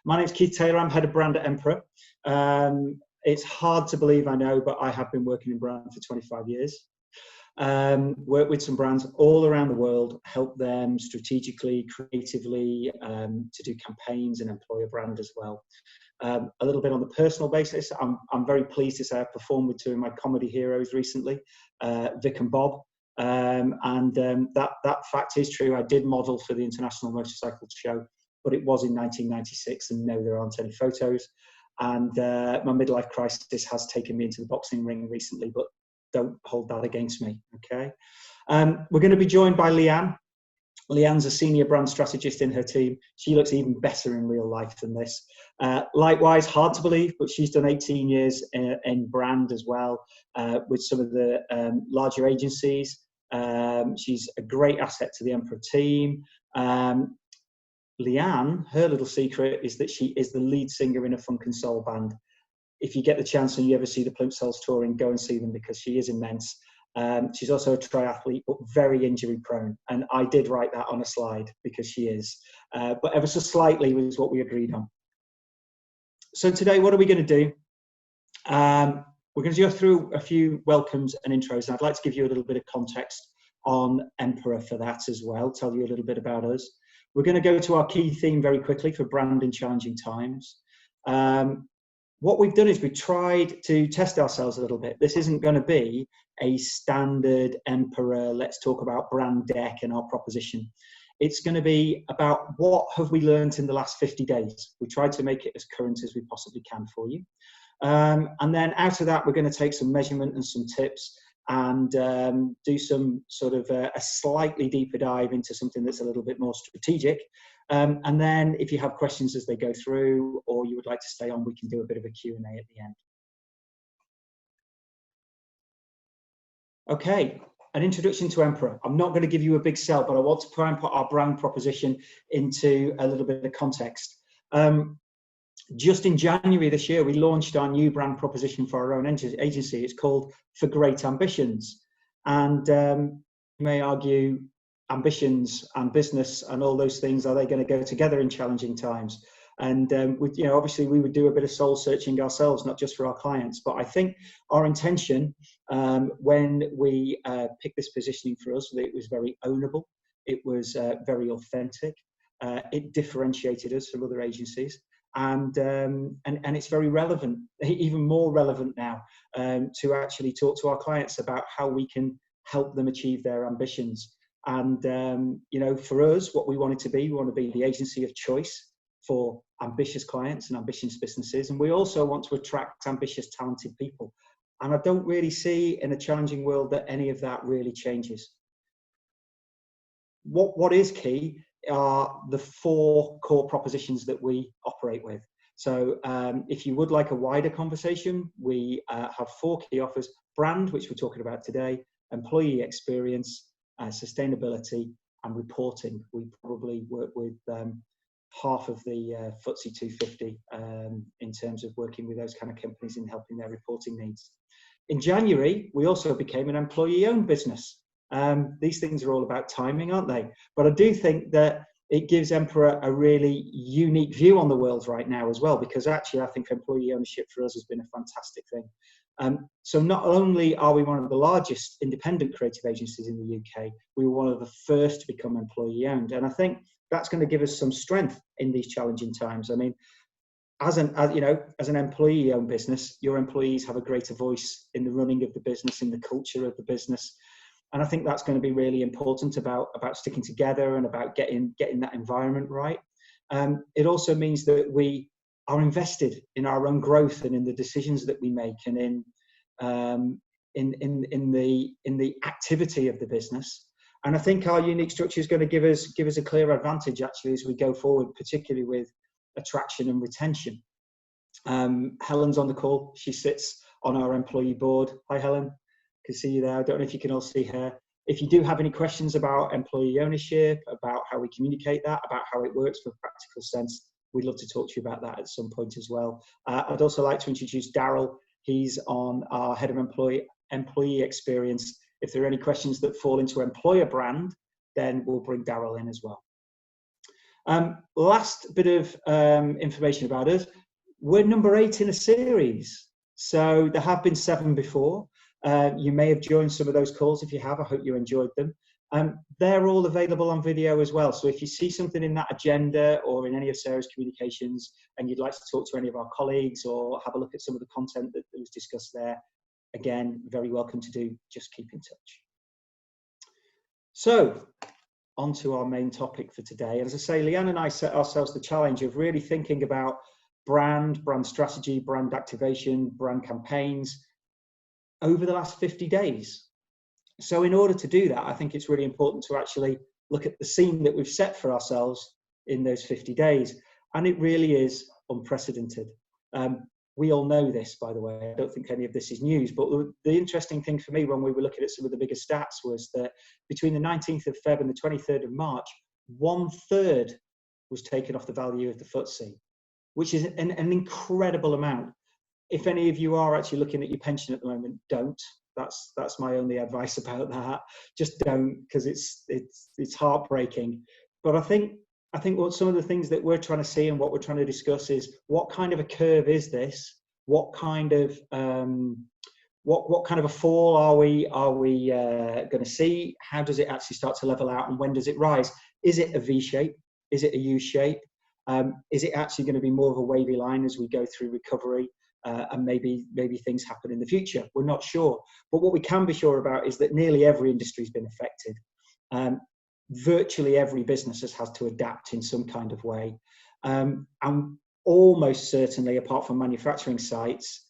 My name's Keith Taylor. I'm head of brand at Emperor. It's hard to believe, I know, but I have been working in brand for 25 years. Work with some brands all around the world, help them strategically, creatively, to do campaigns and employer brand as well. A little bit on the personal basis, I'm very pleased to say I've performed with two of my comedy heroes recently, Vic and Bob. That fact is true. I did model for the International Motorcycle Show, but it was in 1996, and no, there aren't any photos. And my midlife crisis has taken me into the boxing ring recently, but don't hold that against me, okay? We're going to be joined by Leanne. Leanne's a senior brand strategist in her team. She looks even better in real life than this. Likewise, hard to believe, but she's done 18 years in brand as well, with some of the larger agencies. She's a great asset to the Emperor team. Leanne, her little secret is that she is the lead singer in a funk and soul band. If you get the chance and you ever see the Plimsolls touring, go and see them because she is immense. She's also a triathlete, but very injury prone. And I did write that on a slide because she is. But ever so slightly was what we agreed on. So today, what are we going to do? We're going to go through a few welcomes and intros. And I'd like to give you a little bit of context on Emperor for that as well, tell you a little bit about us. We're going to go to our key theme very quickly for brand in challenging times. What we've done is we've tried to test ourselves a little bit. This isn't going to be a standard Emperor, let's talk about brand deck and our proposition. It's going to be about what have we learned in the last 50 days. We tried to make it as current as we possibly can for you. And then out of that, we're going to take some measurement and some tips and do some sort of a slightly deeper dive into something that's a little bit more strategic. And then if you have questions as they go through or you would like to stay on, we can do a bit of a Q&A at the end. Okay, an introduction to Emperor. I'm not going to give you a big sell, but I want to try and put our brand proposition into a little bit of context. Just in January this year, we launched our new brand proposition for our own agency. It's called For Great Ambitions. And you may argue, ambitions and business and all those things, are they going to go together in challenging times? And obviously we would do a bit of soul searching ourselves, not just for our clients. But I think our intention when we picked this positioning for us, it was very ownable. It was very authentic. It differentiated us from other agencies. And it's very relevant, even more relevant now, to actually talk to our clients about how we can help them achieve their ambitions. And, for us, what we want it to be, we want to be the agency of choice for ambitious clients and ambitious businesses. And we also want to attract ambitious, talented people. And I don't really see in a challenging world that any of that really changes. What is key are the 4 core propositions that we operate with. So if you would like a wider conversation, we have 4 key offers: brand, which we're talking about today, employee experience, sustainability, and reporting. We probably work with half of the FTSE 250 in terms of working with those kind of companies in helping their reporting needs. In January, we also became an employee-owned business. These things are all about timing, aren't they? But I do think that it gives Emperor a really unique view on the world right now as well, because actually I think employee ownership for us has been a fantastic thing. So not only are we one of the largest independent creative agencies in the UK, we were one of the first to become employee owned. And I think that's going to give us some strength in these challenging times. I mean, as an employee owned business, your employees have a greater voice in the running of the business, in the culture of the business. And I think that's going to be really important about sticking together and about getting that environment right. It also means that we are invested in our own growth and in the decisions that we make and in the activity of the business. And I think our unique structure is going to give us a clear advantage actually as we go forward, particularly with attraction and retention. Helen's on the call. She sits on our employee board. Hi, Helen. Can see you there. I don't know if you can all see her. If you do have any questions about employee ownership, about how we communicate that, about how it works for a practical sense, we'd love to talk to you about that at some point as well. I'd also like to introduce Daryl. He's on our head of employee experience. If there are any questions that fall into employer brand, then we'll bring Daryl in as well. Last bit of information about us. We're number 8 in a series. So there have been 7 before. You may have joined some of those calls. If you have, I hope you enjoyed them. They're all available on video as well. So if you see something in that agenda or in any of Sarah's communications and you'd like to talk to any of our colleagues or have a look at some of the content that was discussed there, again, very welcome to do. Just keep in touch. So on to our main topic for today. As I say, Leanne and I set ourselves the challenge of really thinking about brand strategy, brand activation, brand campaigns over the last 50 days. So in order to do that, I think it's really important to actually look at the scene that we've set for ourselves in those 50 days. And it really is unprecedented. We all know this, by the way. I don't think any of this is news. But the interesting thing for me when we were looking at some of the bigger stats was that between the 19th of Feb and the 23rd of March, 1/3 was taken off the value of the FTSE, which is an incredible amount. If any of you are actually looking at your pension at the moment, don't. That's my only advice about that. Just don't, because it's heartbreaking. But I think what some of the things that we're trying to see and what we're trying to discuss is what kind of a curve is this? What kind of what kind of a fall are we going to see? How does it actually start to level out, and when does it rise? Is it a V shape? Is it a U shape? Is it actually going to be more of a wavy line as we go through recovery? And maybe things happen in the future. We're not sure. But what we can be sure about is that nearly every industry has been affected. Virtually every business has had to adapt in some kind of way. And almost certainly, apart from manufacturing sites,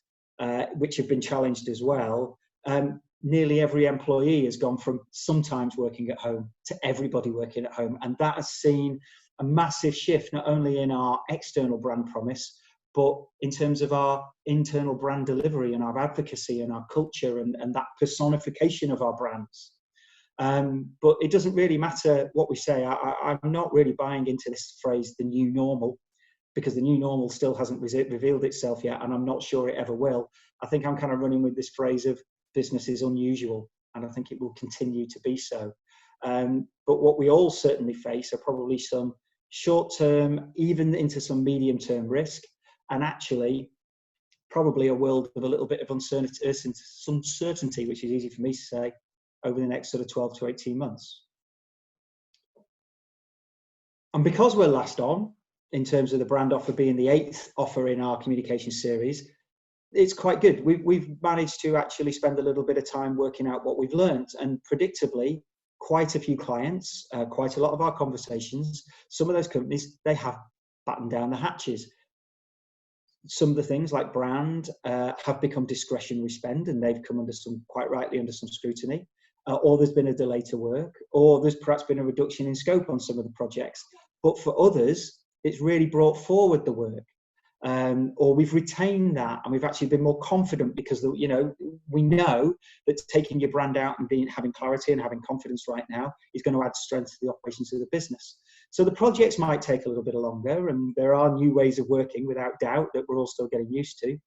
which have been challenged as well, nearly every employee has gone from sometimes working at home to everybody working at home. And that has seen a massive shift, not only in our external brand promise, but in terms of our internal brand delivery and our advocacy and our culture and that personification of our brands. But it doesn't really matter what we say. I'm not really buying into this phrase, the new normal, because the new normal still hasn't revealed itself yet, and I'm not sure it ever will. I think I'm kind of running with this phrase of business is unusual, and I think it will continue to be so. But what we all certainly face are probably some short-term, even into some medium-term risk, and actually probably a world of a little bit of uncertainty, which is easy for me to say, over the next sort of 12 to 18 months. And because we're last on, in terms of the brand offer being the 8th offer in our communication series, it's quite good. We've managed to actually spend a little bit of time working out what we've learned, and predictably, quite a few clients, quite a lot of our conversations, some of those companies, they have battened down the hatches. Some of the things like brand have become discretionary spend, and they've come under quite rightly under some scrutiny, or there's been a delay to work, or there's perhaps been a reduction in scope on some of the projects. But for others, it's really brought forward the work, or we've retained that, and we've actually been more confident because we know that taking your brand out and having clarity and having confidence right now is going to add strength to the operations of the business. So the projects might take a little bit longer, and there are new ways of working without doubt that we're all still getting used to.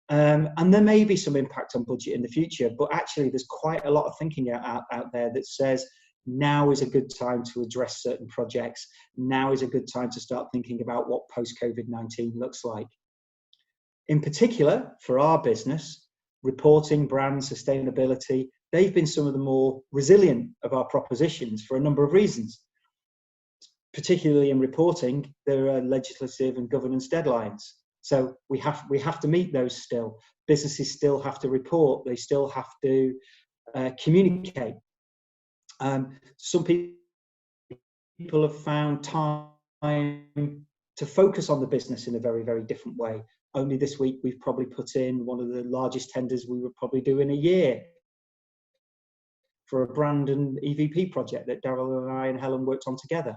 And there may be some impact on budget in the future, but actually there's quite a lot of thinking out there that says now is a good time to address certain projects. Now is a good time to start thinking about what post-COVID-19 looks like. In particular, for our business, reporting, brand, sustainability, they've been some of the more resilient of our propositions for a number of reasons. Particularly in reporting, there are legislative and governance deadlines. So we have to meet those still. Businesses still have to report. They still have to communicate. Some people have found time to focus on the business in a very, very different way. Only this week, we've probably put in one of the largest tenders we would probably do in a year for a brand and EVP project that Daryl and I and Helen worked on together.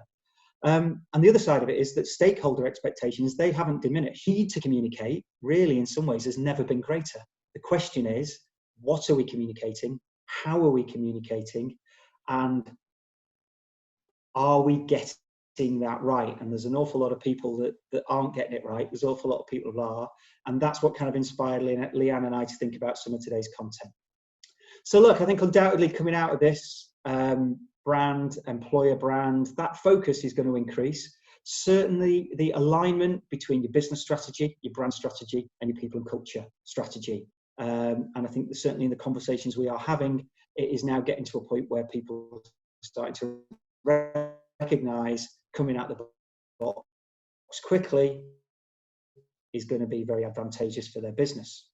And the other side of it is that stakeholder expectations, they haven't diminished. Need to communicate, really, in some ways, has never been greater. The question is, what are we communicating? How are we communicating? And are we getting that right? And there's an awful lot of people that aren't getting it right. There's an awful lot of people who are. And that's what kind of inspired Leanne and I to think about some of today's content. So look, I think undoubtedly coming out of this, brand, employer brand, that focus is going to increase. Certainly the alignment between your business strategy, your brand strategy, and your people and culture strategy. And I think that certainly in the conversations we are having, it is now getting to a point where people are starting to recognise coming out the box quickly is going to be very advantageous for their business.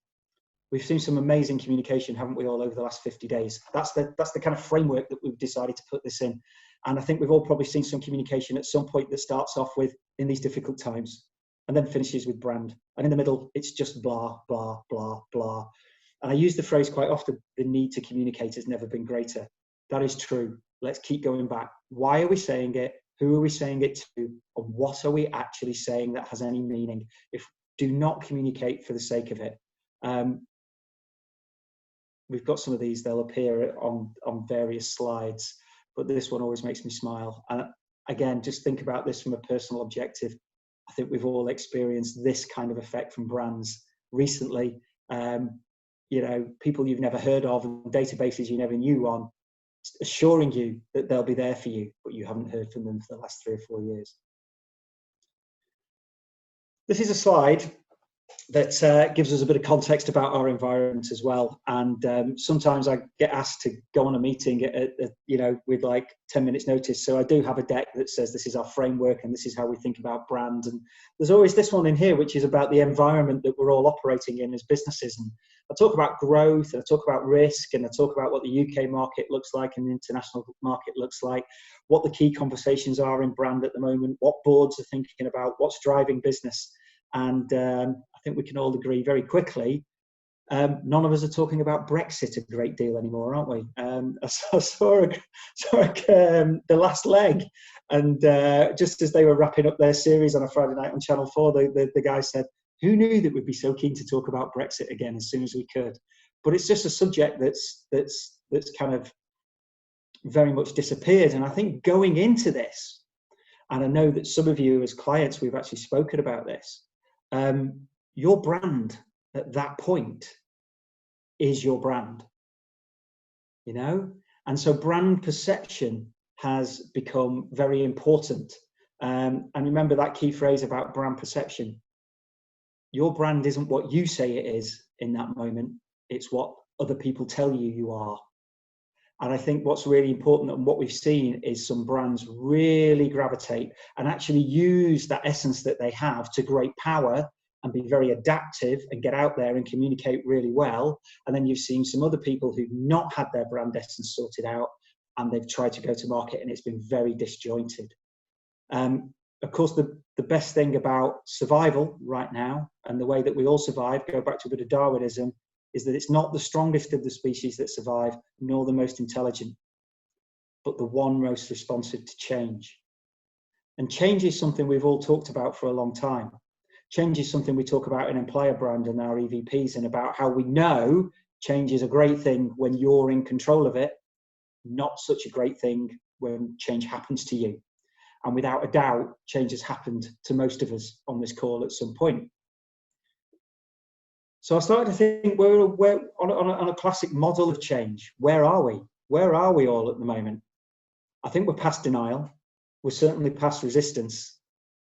We've seen some amazing communication, haven't we, all over the last 50 days? That's the kind of framework that we've decided to put this in. And I think we've all probably seen some communication at some point that starts off with "in these difficult times" and then finishes with brand. And in the middle, it's just blah, blah, blah, blah. And I use the phrase quite often, the need to communicate has never been greater. That is true. Let's keep going back. Why are we saying it? Who are we saying it to? And what are we actually saying that has any meaning? If do not communicate for the sake of it. We've got some of these, they'll appear on various slides, but this one always makes me smile. And again, just think about this from a personal objective. I think we've all experienced this kind of effect from brands recently. You know, people you've never heard of, databases you never knew on, assuring you that they'll be there for you, but you haven't heard from them for the last 3 or 4 years. This is a slide that gives us a bit of context about our environment as well. And sometimes I get asked to go on a meeting you know, with like 10 minutes notice. So I do have a deck that says this is our framework and this is how we think about brand. And there's always this one in here, which is about the environment that we're all operating in as businesses. And I talk about growth, and I talk about risk, and I talk about what the UK market looks like and the international market looks like, what the key conversations are in brand at the moment, what boards are thinking about, what's driving business. And I think we can all agree very quickly, none of us are talking about Brexit a great deal anymore, aren't we? I saw The Last Leg, and just as they were wrapping up their series on a Friday night on Channel 4, the guy said, who knew that we'd be so keen to talk about Brexit again as soon as we could? But it's just a subject that's kind of very much disappeared. And I think going into this, and I know that some of you as clients, we've actually spoken about this, your brand at that point is your brand, you know? And so brand perception has become very important. And remember that key phrase about brand perception. Your brand isn't what you say it is in that moment. It's what other people tell you you are. And I think what's really important and what we've seen is some brands really gravitate and actually use that essence that they have to great power and be very adaptive and get out there and communicate really well. And then you've seen some other people who've not had their brand essence sorted out and they've tried to go to market and it's been very disjointed. Of course, the best thing about survival right now and the way that we all survive, go back to a bit of Darwinism, is that it's not the strongest of the species that survive, nor the most intelligent, but the one most responsive to change. And change is something we've all talked about for a long time. Change is something we talk about in Employer Brand and our EVPs, and about how we know change is a great thing when you're in control of it, not such a great thing when change happens to you. And without a doubt, change has happened to most of us on this call at some point. So I started to think, we're on a classic model of change. Where are we? Where are we all at the moment? I think we're past denial. We're certainly past resistance.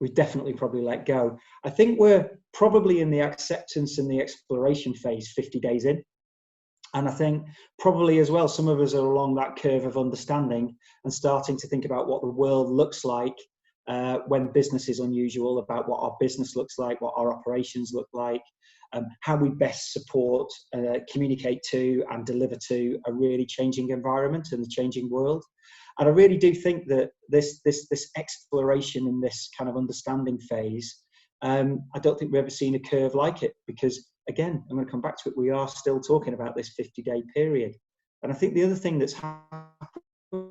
We've definitely probably let go. I think we're probably in the acceptance and the exploration phase 50 days in. And I think probably as well, some of us are along that curve of understanding and starting to think about what the world looks like when business is unusual, about what our business looks like, what our operations look like, how we best support, communicate to and deliver to a really changing environment and the changing world. And I really do think that this exploration and this kind of understanding phase, I don't think we've ever seen a curve like it, because again, I'm going to come back to it, we are still talking about this 50-day period. And I think the other thing that's happened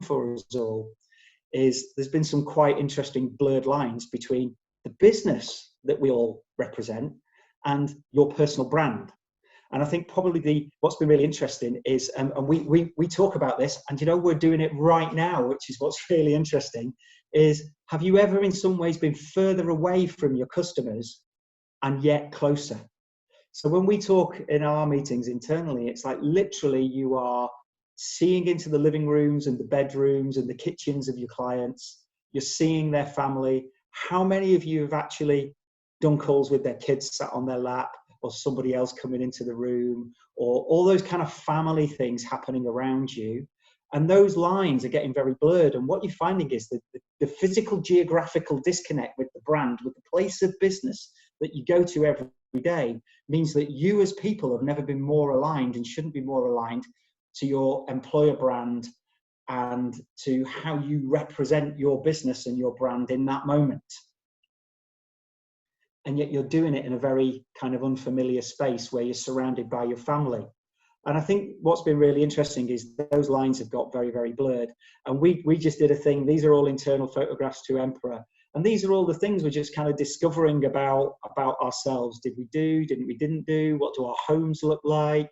for us all is there's been some quite interesting blurred lines between the business that we all represent and your personal brand. And I think probably what's been really interesting is, and we talk about this, and you know, we're doing it right now, which is what's really interesting, is have you ever in some ways been further away from your customers and yet closer? So when we talk in our meetings internally, it's like literally you are seeing into the living rooms and the bedrooms and the kitchens of your clients. you're seeing their family. How many of you have actually done calls with their kids sat on their lap, or somebody else coming into the room, or all those kind of family things happening around you? And those lines are getting very blurred. And what you're finding is that the physical geographical disconnect with the brand, with the place of business that you go to every day, means that you as people have never been more aligned and shouldn't be more aligned to your employer brand and to how you represent your business and your brand in that moment. And yet you're doing it in a very kind of unfamiliar space where you're surrounded by your family. And I think what's been really interesting is those lines have got very, very blurred. And we just did a thing. These are all internal photographs to Emperor. And these are all the things we're just kind of discovering about ourselves. Did we do, didn't do? What do our homes look like?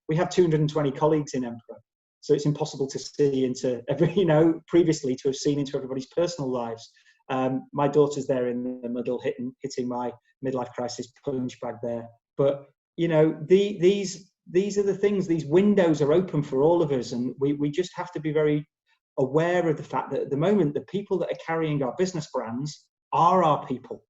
We have 220 colleagues in Emperor. So it's impossible to see into every, previously to have seen into everybody's personal lives. My daughter's there in the middle, hitting my midlife crisis punch bag there. But, these are the things, these windows are open for all of us. And we just have to be very aware of the fact that at the moment, the people that are carrying our business brands are our people.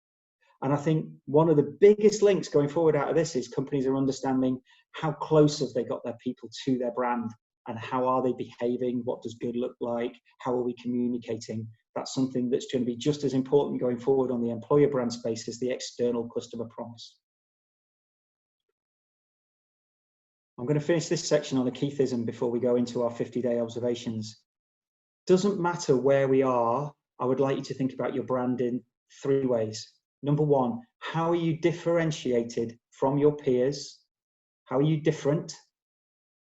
And I think one of the biggest links going forward out of this is companies are understanding how close have they got their people to their brand, and how are they behaving? What does good look like? How are we communicating? That's something that's going to be just as important going forward on the employer brand space as the external customer promise. I'm going to finish this section on a Keithism before we go into our 50-day observations. Doesn't matter where we are, I would like you to think about your brand in 3 ways. Number 1, how are you differentiated from your peers? How are you different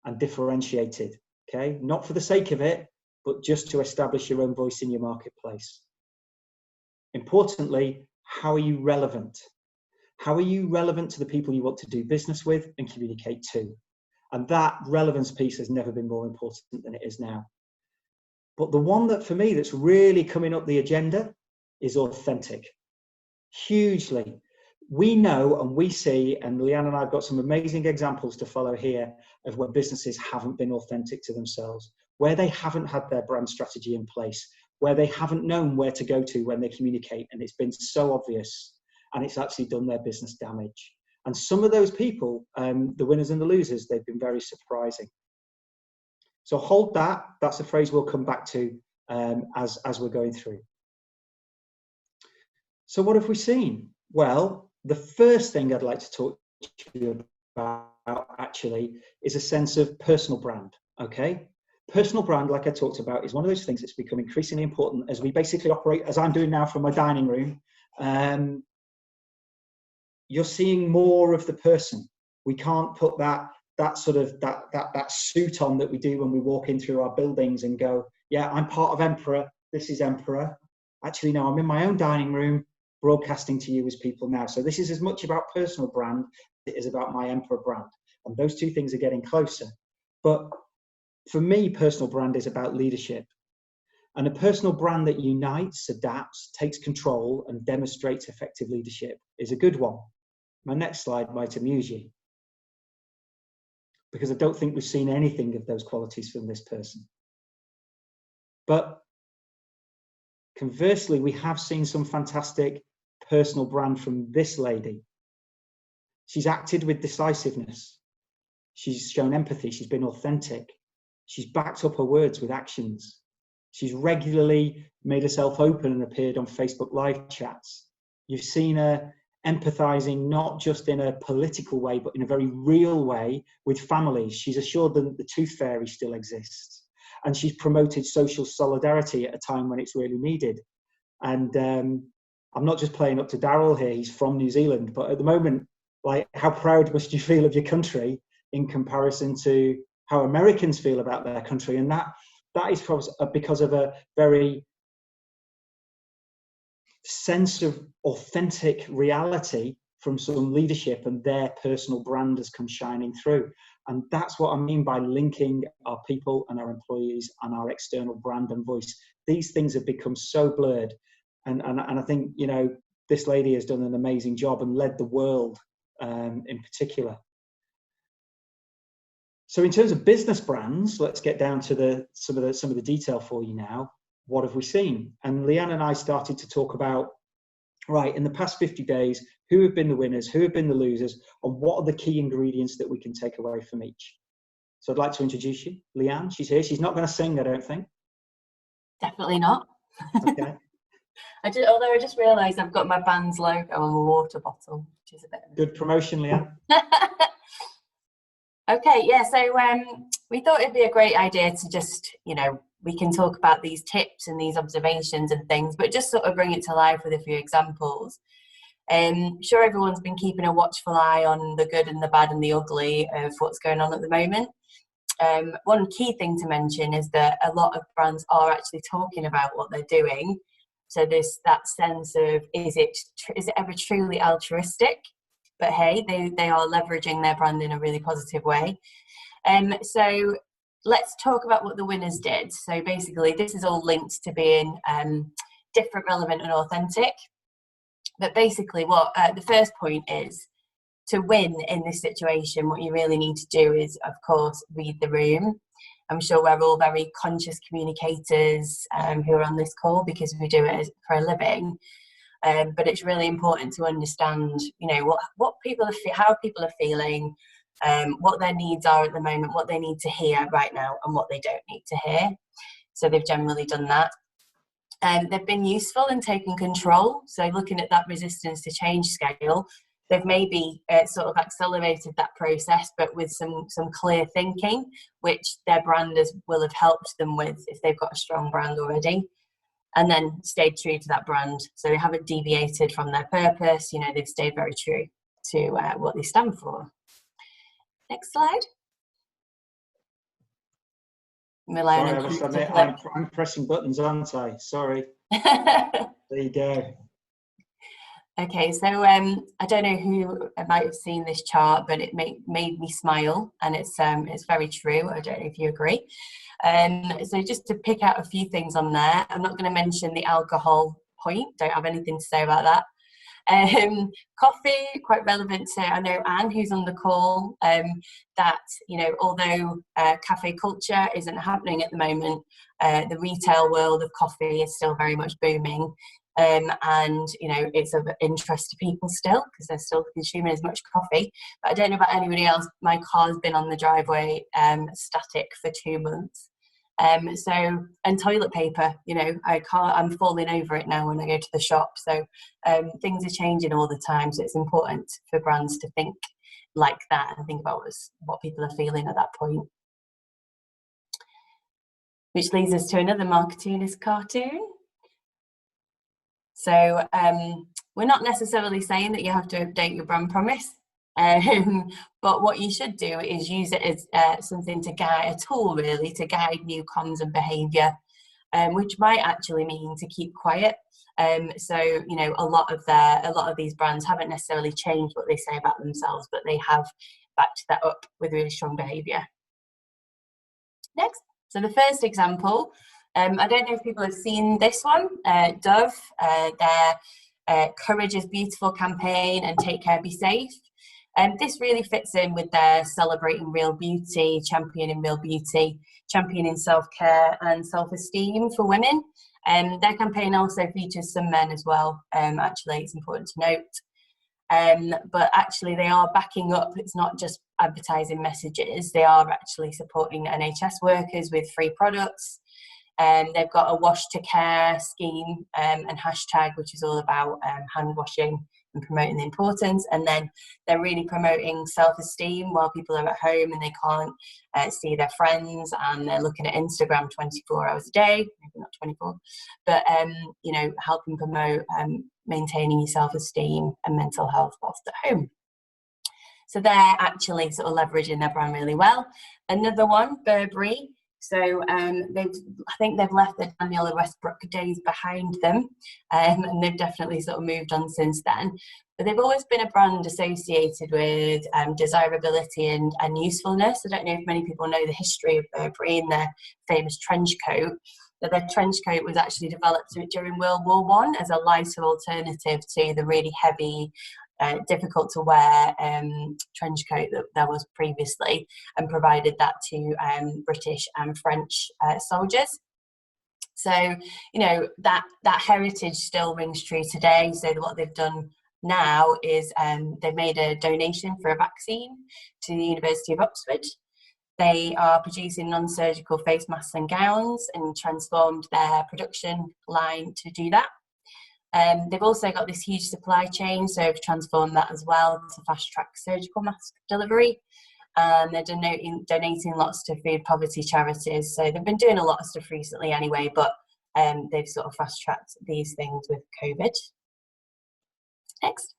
and differentiated? Okay, not for the sake of it, but just to establish your own voice in your marketplace. Importantly, how are you relevant? How are you relevant to the people you want to do business with and communicate to? And that relevance piece has never been more important than it is now. But the one that for me that's really coming up the agenda is authentic. Hugely. We know and we see, and Leanne and I have got some amazing examples to follow here of where businesses haven't been authentic to themselves, where they haven't had their brand strategy in place, where they haven't known where to go to when they communicate, and it's been so obvious and it's actually done their business damage. And some of those people, the winners and the losers, they've been very surprising. So hold that. That's a phrase we'll come back to as we're going through. So what have we seen? Well, the first thing I'd like to talk to you about actually is a sense of personal brand, okay? Personal brand, like I talked about, is one of those things that's become increasingly important as we basically operate, as I'm doing now from my dining room. You're seeing more of the person. We can't put that suit on that we do when we walk in through our buildings and go, yeah, I'm part of Emperor. This is Emperor. Actually, no, I'm in my own dining room broadcasting to you as people now. So this is as much about personal brand as it is about my Emperor brand. And those two things are getting closer. But for me, personal brand is about leadership. And a personal brand that unites, adapts, takes control, and demonstrates effective leadership is a good one. My next slide might amuse you, because I don't think we've seen anything of those qualities from this person. But conversely, we have seen some fantastic personal brand from this lady. She's acted with decisiveness. She's shown empathy. She's been authentic. She's backed up her words with actions. She's regularly made herself open and appeared on Facebook live chats. You've seen her empathizing not just in a political way, but in a very real way with families. She's assured them that the tooth fairy still exists. And she's promoted social solidarity at a time when it's really needed. And I'm not just playing up to Daryl here, he's from New Zealand, but at the moment, like, how proud must you feel of your country in comparison to how Americans feel about their country? And that is because of a very sense of authentic reality from some leadership, and their personal brand has come shining through. And that's what I mean by linking our people and our employees and our external brand and voice. These things have become so blurred. And I think, this lady has done an amazing job and led the world in particular. So in terms of business brands, let's get down to some of the detail for you now. what have we seen? And Leanne and I started to talk about, right, in the past 50 days, who have been the winners, who have been the losers, and what are the key ingredients that we can take away from each. So I'd like to introduce you. Leanne, she's here. She's not going to sing, I don't think. Definitely not. Okay. Although I just realised I've got my band's logo on a water bottle, which is a bit Good promotion, Leanne. Okay, yeah, so we thought it'd be a great idea to just, we can talk about these tips and these observations and things, but just sort of bring it to life with a few examples. Sure, everyone's been keeping a watchful eye on the good and the bad and the ugly of what's going on at the moment. One key thing to mention is that a lot of brands are actually talking about what they're doing. So there's that sense of, is it ever truly altruistic? But hey, they are leveraging their brand in a really positive way. So let's talk about what the winners did. So basically, this is all linked to being different, relevant, and authentic. But basically, what the first point is, to win in this situation, what you really need to do is, of course, read the room. I'm sure we're all very conscious communicators who are on this call because we do it for a living. But it's really important to understand, what people how people are feeling, what their needs are at the moment, what they need to hear right now, and what they don't need to hear. So they've generally done that. They've been useful in taking control. So looking at that resistance to change scale, they've maybe sort of accelerated that process, but with some clear thinking, which their branders will have helped them with if they've got a strong brand already. And then stayed true to that brand. So they haven't deviated from their purpose. They've stayed very true to what they stand for. Next slide. Sorry, I must admit, I'm pressing buttons, aren't I? Sorry. There you go. Okay, so I don't know who might have seen this chart, but it made me smile, and it's very true. I don't know if you agree. So just to pick out a few things on there, I'm not going to mention the alcohol point. Don't have anything to say about that. Coffee, quite relevant to, I know, Anne, who's on the call, that, although cafe culture isn't happening at the moment, the retail world of coffee is still very much booming. And it's of interest to people still because they're still consuming as much coffee. But I don't know about anybody else. My car's been on the driveway static for 2 months. And toilet paper, I'm falling over it now when I go to the shop. So things are changing all the time. So it's important for brands to think like that and think about what people are feeling at that point. Which leads us to another Marketeerist cartoon. So we're not necessarily saying that you have to update your brand promise, but what you should do is use it as something to guide, a tool really, to guide new comms and behaviour, which might actually mean to keep quiet. So a lot of these brands haven't necessarily changed what they say about themselves, but they have backed that up with really strong behaviour. Next, so the first example. I don't know if people have seen this one, Dove, their Courage is Beautiful campaign and Take Care, Be Safe. This really fits in with their celebrating real beauty, championing real beauty, championing self-care and self-esteem for women. Their campaign also features some men as well, actually, it's important to note. But actually they are backing up, it's not just advertising messages, they are actually supporting NHS workers with free products. They've got a wash to care scheme and hashtag, which is all about hand washing and promoting the importance. And then they're really promoting self-esteem while people are at home and they can't see their friends, and they're looking at Instagram 24 hours a day, maybe not 24, but helping promote maintaining your self-esteem and mental health whilst at home. So they're actually sort of leveraging their brand really well. Another one, Burberry. So I think they've left the Daniela Westbrook days behind them, and they've definitely sort of moved on since then. But they've always been a brand associated with desirability and usefulness. I don't know if many people know the history of Burberry and their famous trench coat. But their trench coat was actually developed during World War I as a lighter alternative to the really heavy, difficult to wear trench coat that there was previously, and provided that to British and French soldiers. So, you know, that heritage still rings true today. So what they've done now is they've made a donation for a vaccine to the University of Oxford. They are producing non-surgical face masks and gowns and transformed their production line to do that. They've also got this huge supply chain, so they've transformed that as well to fast-track surgical mask delivery. And they're donating lots to food poverty charities. So they've been doing a lot of stuff recently anyway, but they've sort of fast-tracked these things with COVID. Next.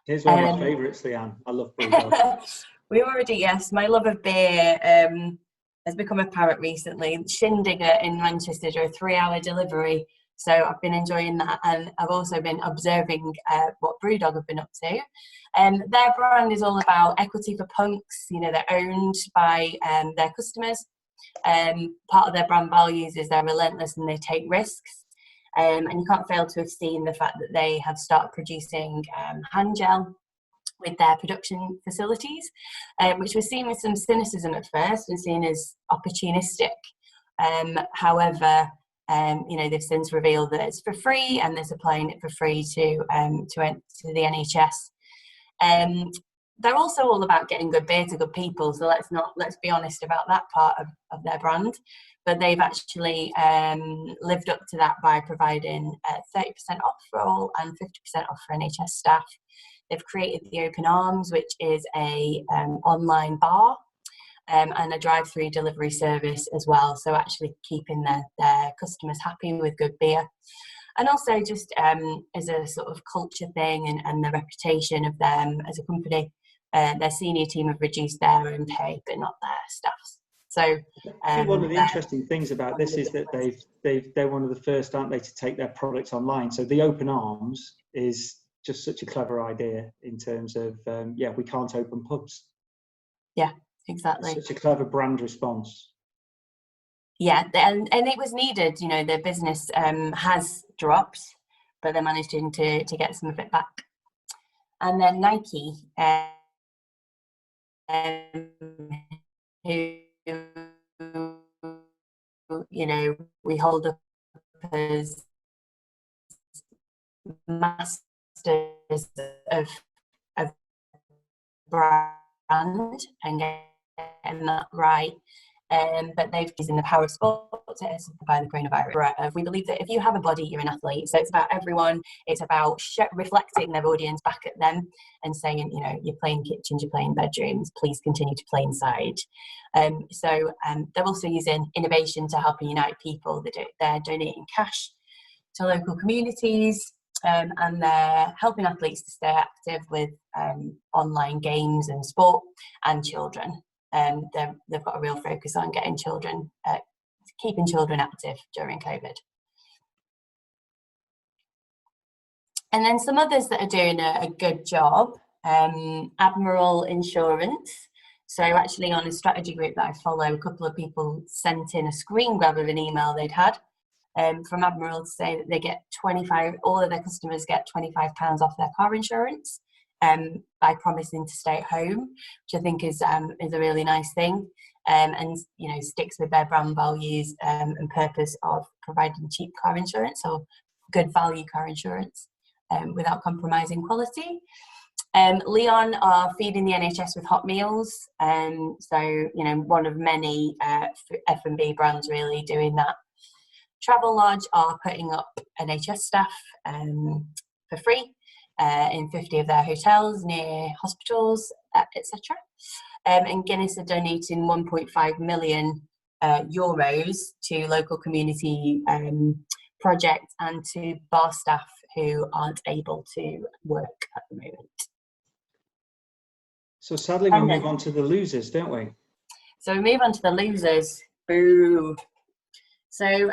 Here's one of my favourites, Leanne. I love BrewDog. We already, yes, my love of beer has become apparent recently. Shindigger in Manchester do a 3-hour delivery. So I've been enjoying that, and I've also been observing what BrewDog have been up to. Their brand is all about equity for punks. You know, they're owned by their customers. Part of their brand values is they're relentless and they take risks. And you can't fail to have seen the fact that they have started producing hand gel with their production facilities, which was seen with some cynicism at first and seen as opportunistic. However, you know, they've since revealed that it's for free and they're supplying it for free to the NHS. They're also all about getting good beer to good people, so let's be honest about that part of their brand. But they've actually lived up to that by providing 30% off for all and 50% off for NHS staff. They've created the Open Arms, which is a online bar and a drive-through delivery service as well. So actually keeping their customers happy with good beer. And also just as a sort of culture thing and the reputation of them as a company, their senior team have reduced their own pay, but not their staff's. So I think one of the interesting things about this is that they're one of the first, aren't they, to take their products online. So the Open Arms is just such a clever idea in terms of, we can't open pubs. Yeah, exactly. Such a clever brand response. Yeah, and it was needed. You know, their business has dropped, but they're managing to get some of it back. And then Nike, who, you know, we hold up as masters of brand and getting that right. But they've using the power of sport to by the coronavirus. We believe that if you have a body, you're an athlete. So it's about everyone. It's about reflecting their audience back at them and saying, you know, you're playing kitchens, you're playing bedrooms, please continue to play inside. So they're also using innovation to help and unite people. They're donating cash to local communities. And they're helping athletes to stay active with online games and sport and children. They've got a real focus on getting children, keeping children active during COVID. And then some others that are doing a good job, Admiral Insurance. So actually on a strategy group that I follow, a couple of people sent in a screen grab of an email they'd had from Admiral to say that they get all of their customers get £25 off their car insurance. By promising to stay at home, which I think is a really nice thing, and you know, sticks with their brand values and purpose of providing cheap car insurance or good value car insurance without compromising quality. Leanne are feeding the NHS with hot meals, so you know, one of many F&B brands really doing that. Travelodge are putting up NHS staff for free in 50 of their hotels near hospitals, etc. And Guinness are donating 1.5 million euros to local community projects and to bar staff who aren't able to work at the moment. So sadly, we move on to the losers, don't we? So we move on to the losers. Boo. So,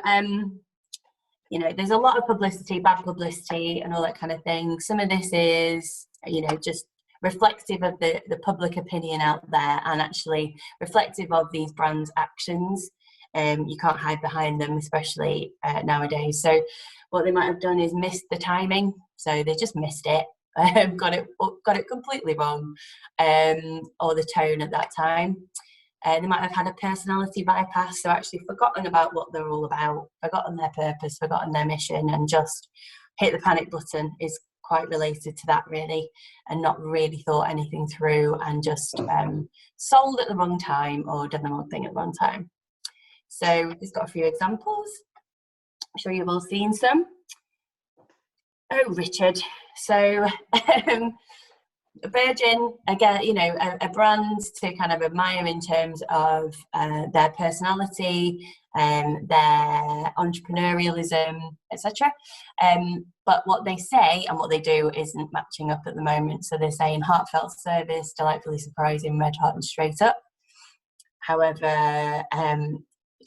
you know, there's a lot of publicity, bad publicity and all that kind of thing. Some of this is, you know, just reflective of the public opinion out there and actually reflective of these brands' actions. You can't hide behind them, especially nowadays. So what they might have done is missed the timing. So they just missed it, got it completely wrong, or the tone at that time. They might have had a personality bypass, so actually forgotten about what they're all about, forgotten their purpose, forgotten their mission, and just hit the panic button is quite related to that, really, and not really thought anything through, and just sold at the wrong time or done the wrong thing at the wrong time. So we've just got a few examples. I'm sure you've all seen some. Oh, Richard. So Virgin, again, you know, a brand to kind of admire in terms of their personality, their entrepreneurialism, etc. But what they say and what they do isn't matching up at the moment. So they're saying heartfelt service, delightfully surprising, red hot and straight up. However,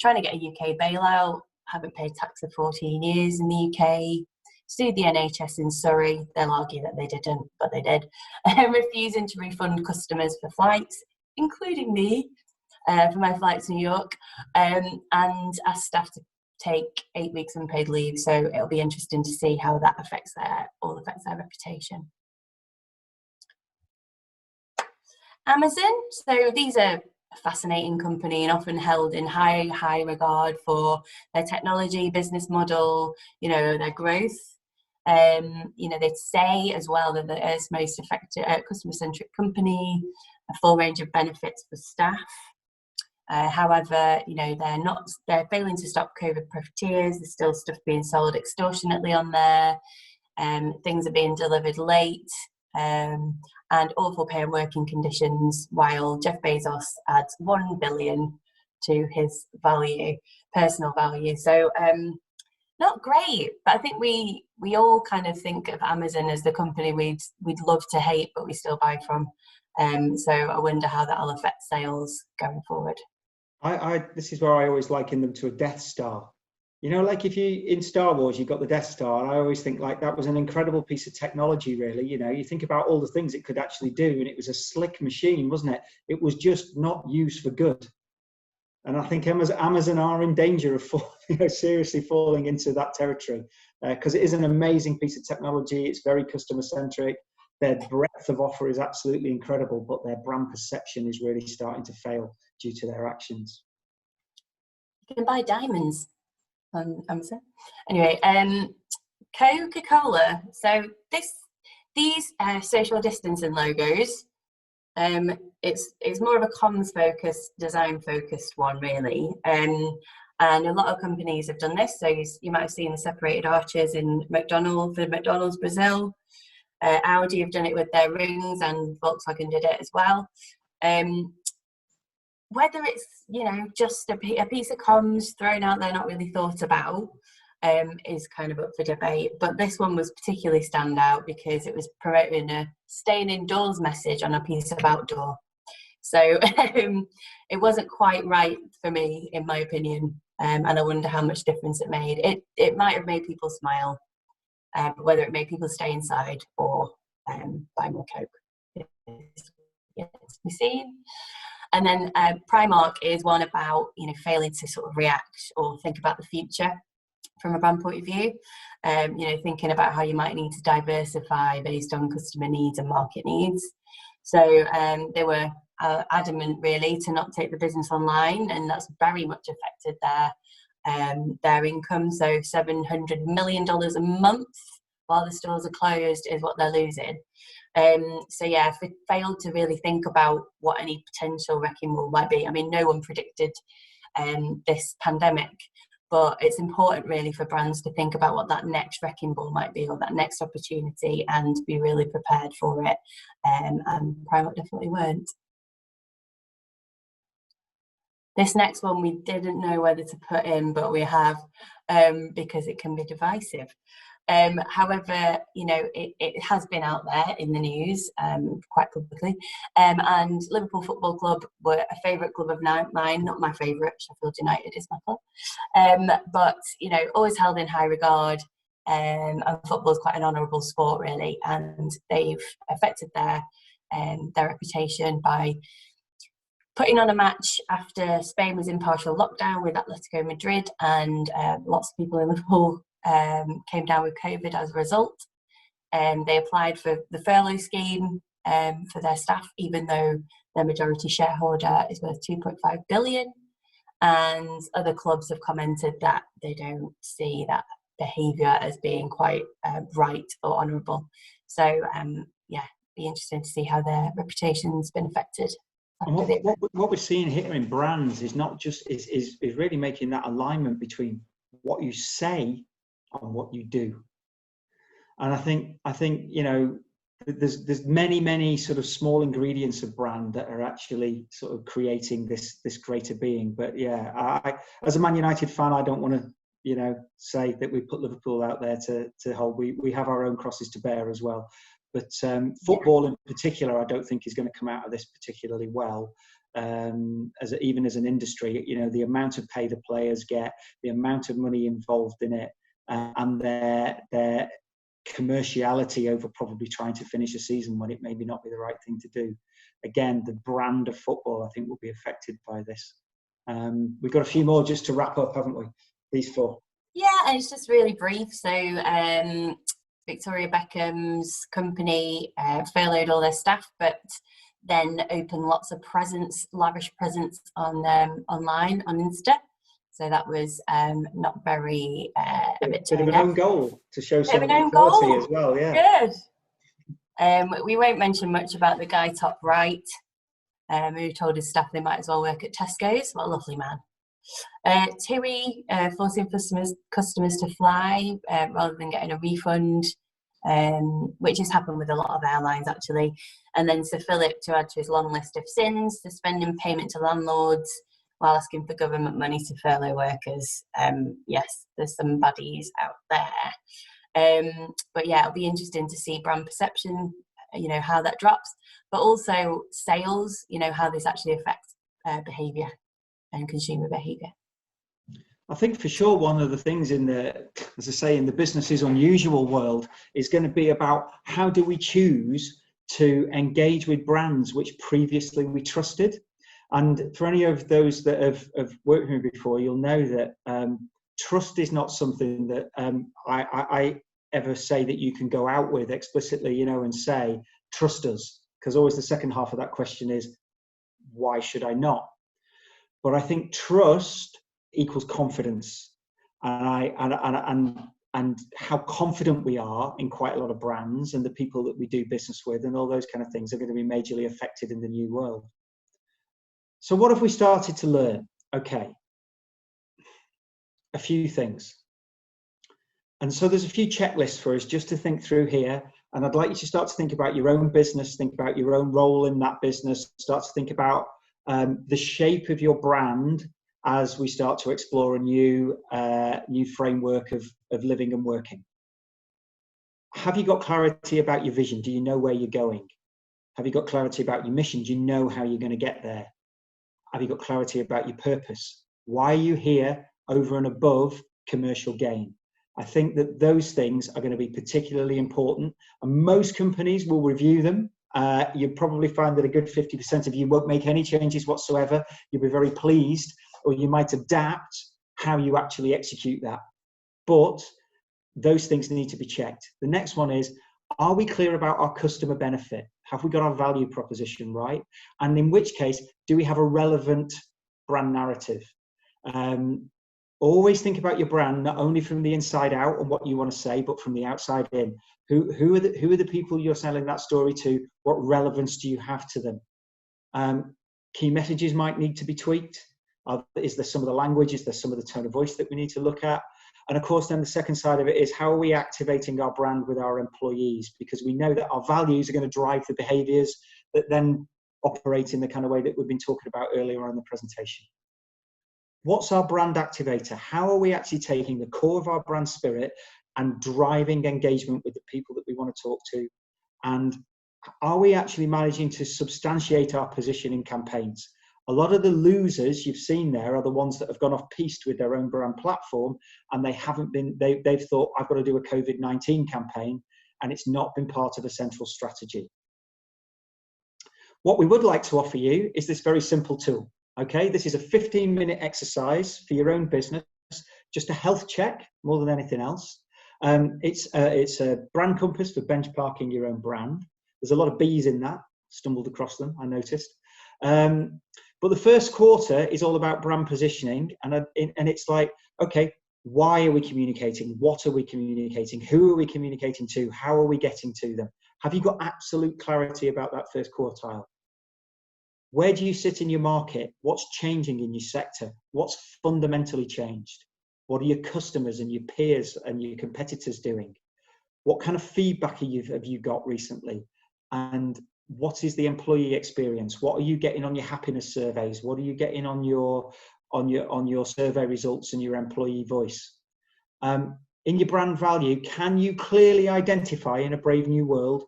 trying to get a UK bailout, haven't paid tax for 14 years in the UK, sued the NHS in Surrey. They'll argue that they didn't, but they did. Refusing to refund customers for flights, including me, for my flight to New York, and asked staff to take 8 weeks unpaid leave. So it'll be interesting to see how that affects their reputation. Amazon. So these are a fascinating company and often held in high regard for their technology, business model, you know, their growth. You know, they'd say as well that they're the most effective customer-centric company, a full range of benefits for staff. However, you know, they're failing to stop COVID profiteers. There's still stuff being sold extortionately on there. Things are being delivered late, and awful pay and working conditions, while Jeff Bezos adds $1 billion to his personal value. So, not great, but I think we all kind of think of Amazon as the company we'd love to hate, but we still buy from. So I wonder how that'll affect sales going forward. This is where I always liken them to a Death Star. You know, like if you in Star Wars you've got the Death Star, and I always think like that was an incredible piece of technology. Really, you know, you think about all the things it could actually do, and it was a slick machine, wasn't it? It was just not used for good. And I think Amazon are in danger of seriously falling into that territory, because it is an amazing piece of technology. It's very customer centric. Their breadth of offer is absolutely incredible, but their brand perception is really starting to fail due to their actions. You can buy diamonds on Amazon. Anyway, Coca-Cola. So these social distancing logos. It's more of a comms focused, design focused one, really. And a lot of companies have done this. So you might have seen the separated arches in McDonald's Brazil. Audi have done it with their rings, and Volkswagen did it as well. Whether it's, you know, just a piece of comms thrown out there, not really thought about, is kind of up for debate. But this one was particularly stand out because it was promoting a staying indoors message on a piece of outdoor. So it wasn't quite right for me, in my opinion, and I wonder how much difference it made. It might have made people smile, but whether it made people stay inside or buy more Coke, it's to be seen. And then Primark is one about, you know, failing to sort of react or think about the future from a brand point of view. You know, thinking about how you might need to diversify based on customer needs and market needs. So they were adamant, really, to not take the business online, and that's very much affected their income. So $700 million a month while the stores are closed is what they're losing. So yeah, if we failed to really think about what any potential wrecking ball might be. I mean, no one predicted this pandemic, but it's important really for brands to think about what that next wrecking ball might be, or that next opportunity, and be really prepared for it. And Primark definitely weren't. This next one we didn't know whether to put in, but we have, because it can be divisive. However, you know, it has been out there in the news quite publicly, and Liverpool Football Club were a favourite club of mine, not my favourite. Sheffield United is my club, but you know, always held in high regard, and football is quite an honourable sport, really, and they've affected their reputation by putting on a match after Spain was in partial lockdown with Atletico Madrid, and lots of people in Liverpool came down with COVID as a result. They applied for the furlough scheme for their staff, even though their majority shareholder is worth 2.5 billion. And other clubs have commented that they don't see that behaviour as being quite right or honourable. So yeah, be interesting to see how their reputation's been affected. And what we're seeing here in brands is not just is really making that alignment between what you say and what you do. And I think you know, there's many sort of small ingredients of brand that are actually sort of creating this greater being. But yeah, I as a Man United fan, I don't want to, you know, say that we put Liverpool out there to hold. We have our own crosses to bear as well. But football in particular, I don't think is going to come out of this particularly well. Even as an industry, you know, the amount of pay the players get, the amount of money involved in it, and their commerciality over probably trying to finish a season when it maybe not be the right thing to do. Again, the brand of football, I think, will be affected by this. We've got a few more just to wrap up, haven't we? These four. Yeah, and it's just really brief. So Victoria Beckham's company furloughed all their staff, but then opened lots of presents, lavish presents on online on Insta. So that was not very a bit of an own goal to show some equality as well. Yeah. Good. We won't mention much about the guy top right, who told his staff they might as well work at Tesco's. What a lovely man. TUI forcing customers to fly rather than getting a refund, which has happened with a lot of airlines actually. And then Sir Philip, to add to his long list of sins, suspending payment to landlords while asking for government money to furlough workers. Yes, there's some baddies out there. But yeah, it'll be interesting to see brand perception, you know, how that drops, but also sales, you know, how this actually affects behaviour and consumer behaviour. I think for sure one of the things in the, as I say, in the business is unusual world is going to be about how do we choose to engage with brands which previously we trusted. And for any of those that have worked with me before, you'll know that trust is not something that I ever say that you can go out with explicitly, you know, and say, trust us. Because always the second half of that question is, why should I not? But I think trust equals confidence. And how confident we are in quite a lot of brands and the people that we do business with and all those kind of things are going to be majorly affected in the new world. So what have we started to learn? Okay, a few things. And so there's a few checklists for us just to think through here. And I'd like you to start to think about your own business, think about your own role in that business, start to think about the shape of your brand as we start to explore a new framework of living and working. Have you got clarity about your vision? Do you know where you're going? Have you got clarity about your mission? Do you know how you're going to get there? Have you got clarity about your purpose? Why are you here over and above commercial gain? I think that those things are going to be particularly important, and most companies will review them. You'll probably find that a good 50% of you won't make any changes whatsoever. You'll be very pleased, or you might adapt how you actually execute that. But those things need to be checked. The next one is, are we clear about our customer benefit? Have we got our value proposition right? And in which case, do we have a relevant brand narrative? Always think about your brand, not only from the inside out and what you want to say, but from the outside in. Who are the people you're selling that story to? What relevance do you have to them? Key messages might need to be tweaked. Is there some of the language? Is there some of the tone of voice that we need to look at? And of course, then the second side of it is, how are we activating our brand with our employees? Because we know that our values are going to drive the behaviours that then operate in the kind of way that we've been talking about earlier on in the presentation. What's our brand activator? How are we actually taking the core of our brand spirit and driving engagement with the people that we want to talk to? And are we actually managing to substantiate our position in campaigns? A lot of the losers you've seen there are the ones that have gone off piste with their own brand platform, and they haven't been, they've thought, I've got to do a COVID-19 campaign, and it's not been part of a central strategy. What we would like to offer you is this very simple tool. Okay, this is a 15-minute exercise for your own business, just a health check more than anything else. It's a brand compass for benchmarking your own brand. There's a lot of B's in that, stumbled across them, I noticed. But the first quarter is all about brand positioning, and it's like, okay, why are we communicating? What are we communicating? Who are we communicating to? How are we getting to them? Have you got absolute clarity about that first quartile? Where do you sit in your market? What's changing in your sector? What's fundamentally changed? What are your customers and your peers and your competitors doing? What kind of feedback have you got recently? And what is the employee experience? What are you getting on your happiness surveys? What are you getting on your survey results and your employee voice? In your brand value, can you clearly identify in a brave new world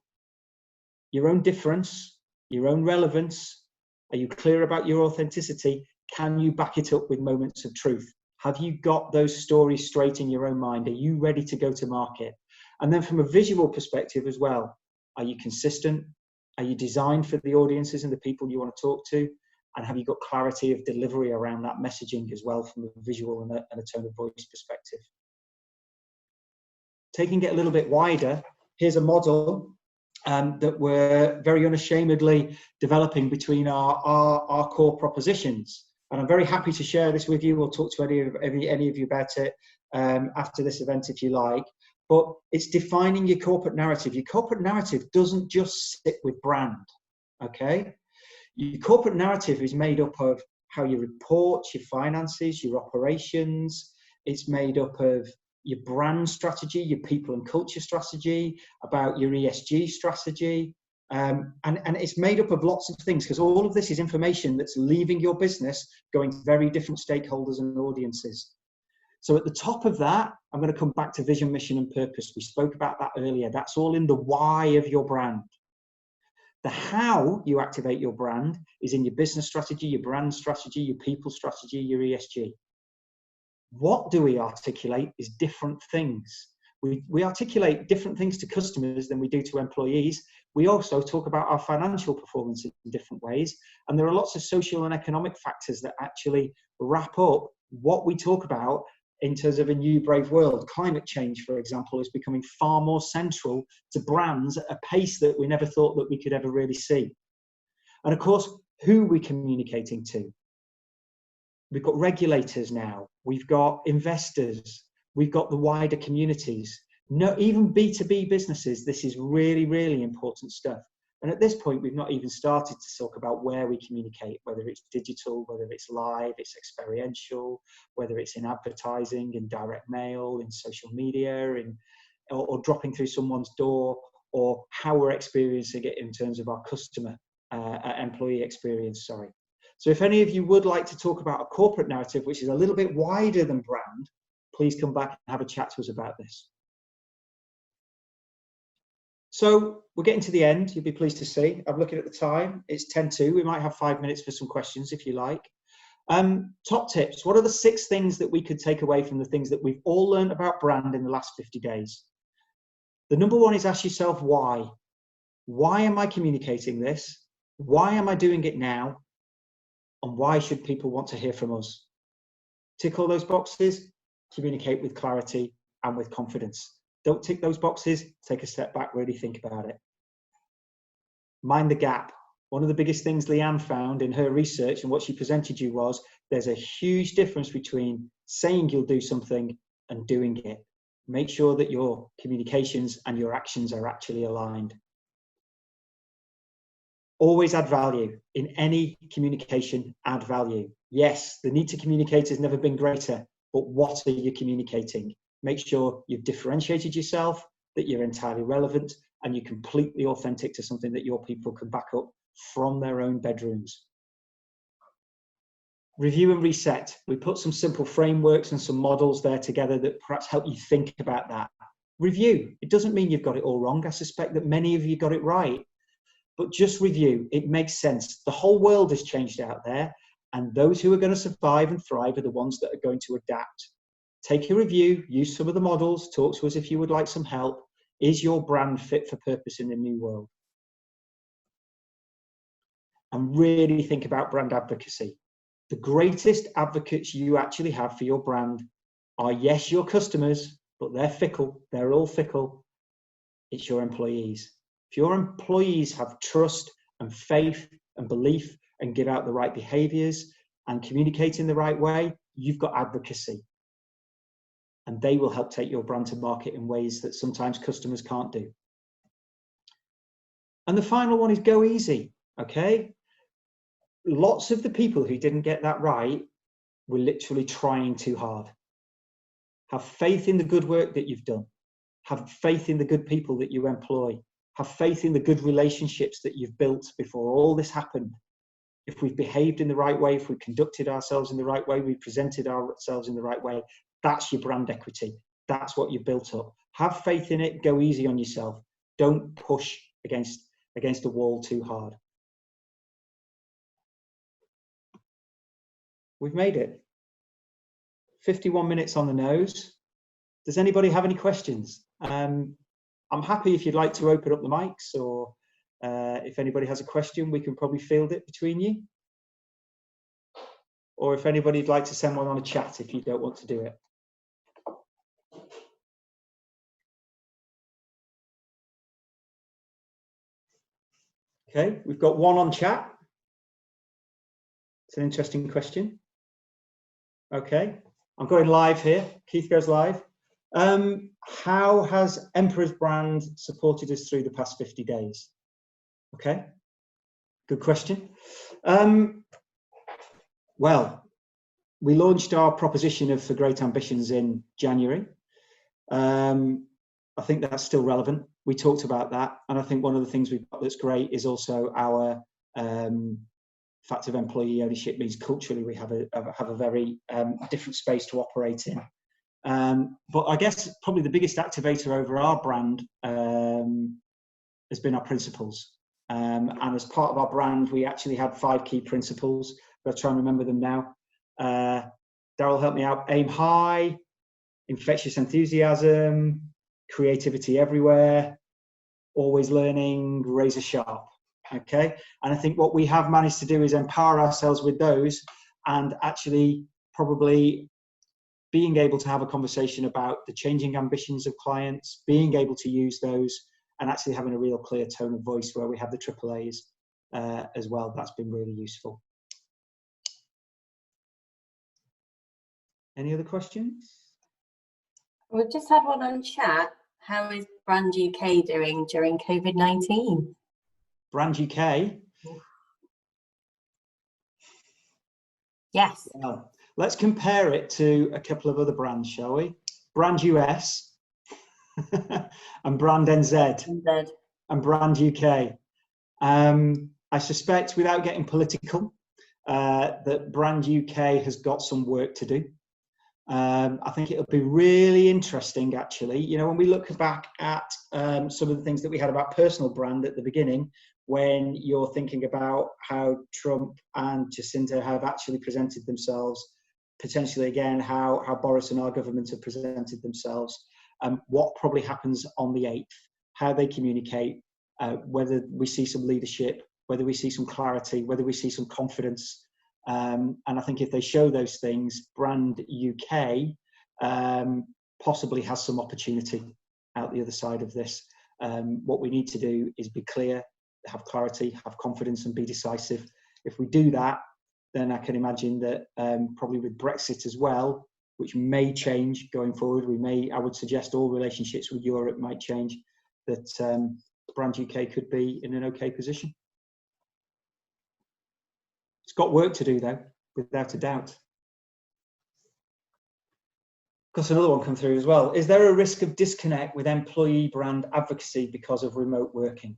your own difference, your own relevance? Are you clear about your authenticity? Can you back it up with moments of truth? Have you got those stories straight in your own mind? Are you ready to go to market? And then from a visual perspective as well, are you consistent? Are you designed for the audiences and the people you want to talk to? And have you got clarity of delivery around that messaging as well from a visual and a tone of voice perspective? Taking it a little bit wider, here's a model that we're very unashamedly developing between our core propositions. And I'm very happy to share this with you. We'll talk to any of you about it after this event if you like. But it's defining your corporate narrative. Your corporate narrative doesn't just sit with brand, okay? Your corporate narrative is made up of how you report, your finances, your operations. It's made up of your brand strategy, your people and culture strategy, about your ESG strategy. And it's made up of lots of things, because all of this is information that's leaving your business, going to very different stakeholders and audiences. So at the top of that, I'm going to come back to vision, mission, and purpose. We spoke about that earlier. That's all in the why of your brand. The how you activate your brand is in your business strategy, your brand strategy, your people strategy, your ESG. What do we articulate is different things. We articulate different things to customers than we do to employees. We also talk about our financial performance in different ways. And there are lots of social and economic factors that actually wrap up what we talk about in terms of a new brave world. Climate change, for example, is becoming far more central to brands at a pace that we never thought that we could ever really see. And of course, who are we communicating to? We've got regulators now, we've got investors, we've got the wider communities. No, even B2B businesses, this is really, really important stuff. And at this point, we've not even started to talk about where we communicate, whether it's digital, whether it's live, it's experiential, whether it's in advertising, in direct mail, in social media, or dropping through someone's door, or how we're experiencing it in terms of our customer, employee experience, sorry. So if any of you would like to talk about a corporate narrative, which is a little bit wider than brand, please come back and have a chat to us about this. So we're getting to the end, you'll be pleased to see. I'm looking at the time, it's 10:02. We might have 5 minutes for some questions if you like. Top tips, what are the 6 things that we could take away from the things that we've all learned about brand in the last 50 days? The number 1 is ask yourself why. Why am I communicating this? Why am I doing it now? And why should people want to hear from us? Tick all those boxes, communicate with clarity and with confidence. Don't tick those boxes, take a step back, really think about it. Mind the gap. One of the biggest things Leanne found in her research and what she presented you was there's a huge difference between saying you'll do something and doing it. Make sure that your communications and your actions are actually aligned. Always add value. In any communication, add value. Yes, the need to communicate has never been greater, but what are you communicating? Make sure you've differentiated yourself, that you're entirely relevant, and you're completely authentic to something that your people can back up from their own bedrooms. Review and reset. We put some simple frameworks and some models there together that perhaps help you think about that. Review. It doesn't mean you've got it all wrong. I suspect that many of you got it right. But just review. It makes sense. The whole world has changed out there, and those who are going to survive and thrive are the ones that are going to adapt. Take a review, use some of the models, talk to us if you would like some help. Is your brand fit for purpose in the new world? And really think about brand advocacy. The greatest advocates you actually have for your brand are, yes, your customers, but they're fickle. They're all fickle. It's your employees. If your employees have trust and faith and belief and give out the right behaviors and communicate in the right way, you've got advocacy. And they will help take your brand to market in ways that sometimes customers can't do. And the final one is go easy, okay? Lots of the people who didn't get that right were literally trying too hard. Have faith in the good work that you've done. Have faith in the good people that you employ. Have faith in the good relationships that you've built before all this happened. If we've behaved in the right way, if we've conducted ourselves in the right way, we've presented ourselves in the right way, that's your brand equity. That's what you've built up. Have faith in it. Go easy on yourself. Don't push against the wall too hard. We've made it. 51 minutes on the nose. Does anybody have any questions? I'm happy if you'd like to open up the mics, or if anybody has a question, we can probably field it between you. Or if anybody'd like to send one on a chat if you don't want to do it. Okay, we've got one on chat. It's an interesting question. Okay, I'm going live here. Keith goes live. How has Emperor's brand supported us through the past 50 days? Okay, good question. Well, we launched our proposition of For Great Ambitions in January. I think that's still relevant. We talked about that, and I think one of the things we've got that's great is also our fact of employee ownership means culturally we have a very different space to operate in. But I guess probably the biggest activator over our brand has been our principles. And as part of our brand, we actually had 5 key principles. I'll try and remember them now. Darryl, help me out. Aim high, infectious enthusiasm, creativity everywhere, always learning, razor sharp. Okay, and I think what we have managed to do is empower ourselves with those, and actually probably being able to have a conversation about the changing ambitions of clients, being able to use those, and actually having a real clear tone of voice where we have the AAAs as well. That's been really useful. Any other questions? We've just had one on chat. How is Brand UK doing during COVID-19? Brand UK? Yes. Well, let's compare it to a couple of other brands, shall we? Brand US and Brand NZ and Brand UK. I suspect, without getting political, that Brand UK has got some work to do. I think it'll be really interesting, actually. You know, when we look back at some of the things that we had about personal brand at the beginning, when you're thinking about how Trump and Jacinda have actually presented themselves, potentially again how Boris and our government have presented themselves, what probably happens on the 8th, how they communicate, whether we see some leadership, whether we see some clarity, whether we see some confidence. And I think if they show those things, Brand UK possibly has some opportunity out the other side of this. What we need to do is be clear, have clarity, have confidence, and be decisive. If we do that, then I can imagine that probably with Brexit as well, which may change going forward, I would suggest all relationships with Europe might change, that Brand UK could be in an okay position. It's got work to do, though, without a doubt. Got another one come through as well. Is there a risk of disconnect with employee brand advocacy because of remote working?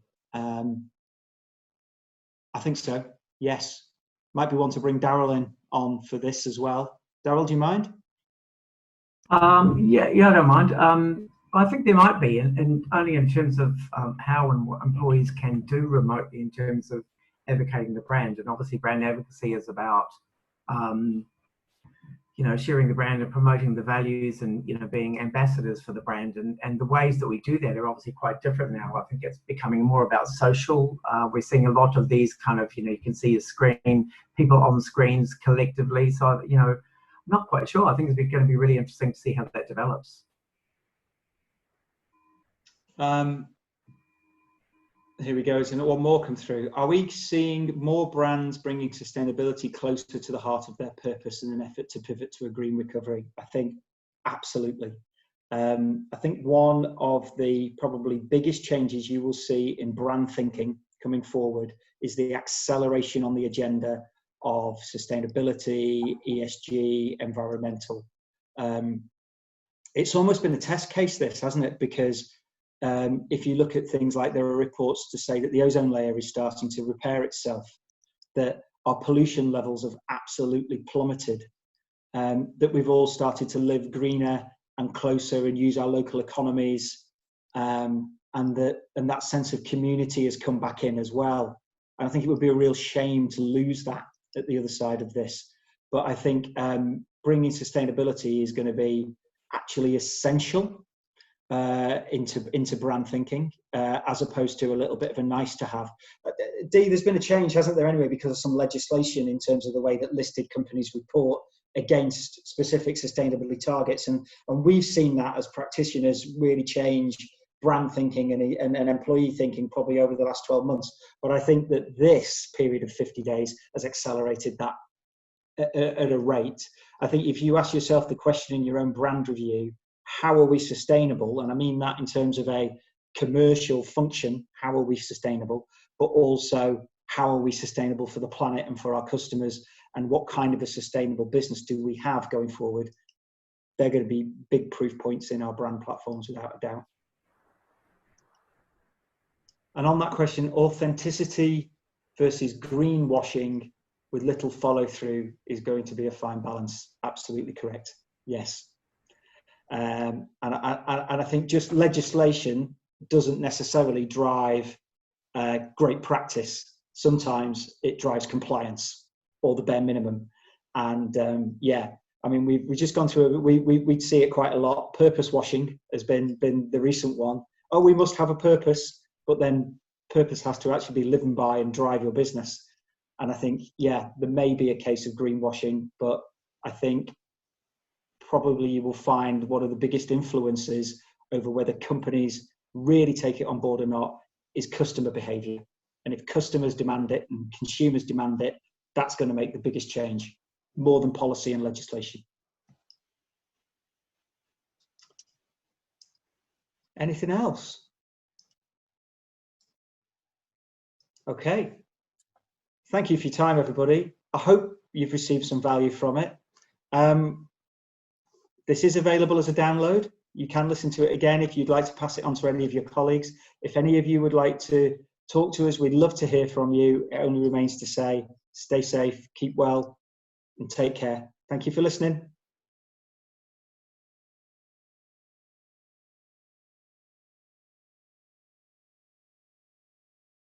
I think so, yes. Might be one to bring Darryl in on for this as well. Darryl, do you mind? Yeah, I don't mind. I think there might be, and only in terms of how and what employees can do remotely in terms of advocating the brand. And obviously brand advocacy is about you know, sharing the brand and promoting the values and, you know, being ambassadors for the brand, and the ways that we do that are obviously quite different now. I think it's becoming more about social. We're seeing a lot of these kind of, you know, you can see a screen, people on screens collectively. So, you know, I'm not quite sure. I think it's going to be really interesting to see how that develops. Here we go. There's one more come through. Are we seeing more brands bringing sustainability closer to the heart of their purpose in an effort to pivot to a green recovery? I think absolutely. I think one of the probably biggest changes you will see in brand thinking coming forward is the acceleration on the agenda of sustainability, ESG, environmental. It's almost been a test case, this, hasn't it? Because if you look at things like, there are reports to say that the ozone layer is starting to repair itself, that our pollution levels have absolutely plummeted, that we've all started to live greener and closer and use our local economies, and that sense of community has come back in as well. And I think it would be a real shame to lose that at the other side of this. But I think bringing sustainability is going to be actually essential into brand thinking, as opposed to a little bit of a nice to have. Dee, there's been a change, hasn't there, anyway, because of some legislation in terms of the way that listed companies report against specific sustainability targets, and we've seen that as practitioners really change brand thinking and employee thinking probably over the last 12 months. But I think that this period of 50 days has accelerated that at a rate. I think if you ask yourself the question in your own brand review, how are we sustainable? And I mean that in terms of a commercial function, how are we sustainable? But also, how are we sustainable for the planet and for our customers? And what kind of a sustainable business do we have going forward? They're going to be big proof points in our brand platforms, without a doubt. And on that question, authenticity versus greenwashing with little follow through is going to be a fine balance. Absolutely correct. Yes. And I think just legislation doesn't necessarily drive great practice. Sometimes it drives compliance or the bare minimum. And yeah, I mean, we've just gone through, we'd see it quite a lot. Purpose washing has been the recent one. Oh, we must have a purpose, but then purpose has to actually be living by and drive your business. And I think, yeah, there may be a case of greenwashing, but I think probably you will find one of the biggest influences over whether companies really take it on board or not is customer behavior. And if customers demand it and consumers demand it, that's going to make the biggest change, more than policy and legislation. Anything else? Okay. Thank you for your time, everybody. I hope you've received some value from it. This is available as a download. You can listen to it again if you'd like to pass it on to any of your colleagues. If any of you would like to talk to us, we'd love to hear from you. It only remains to say, stay safe, keep well, and take care. Thank you for listening.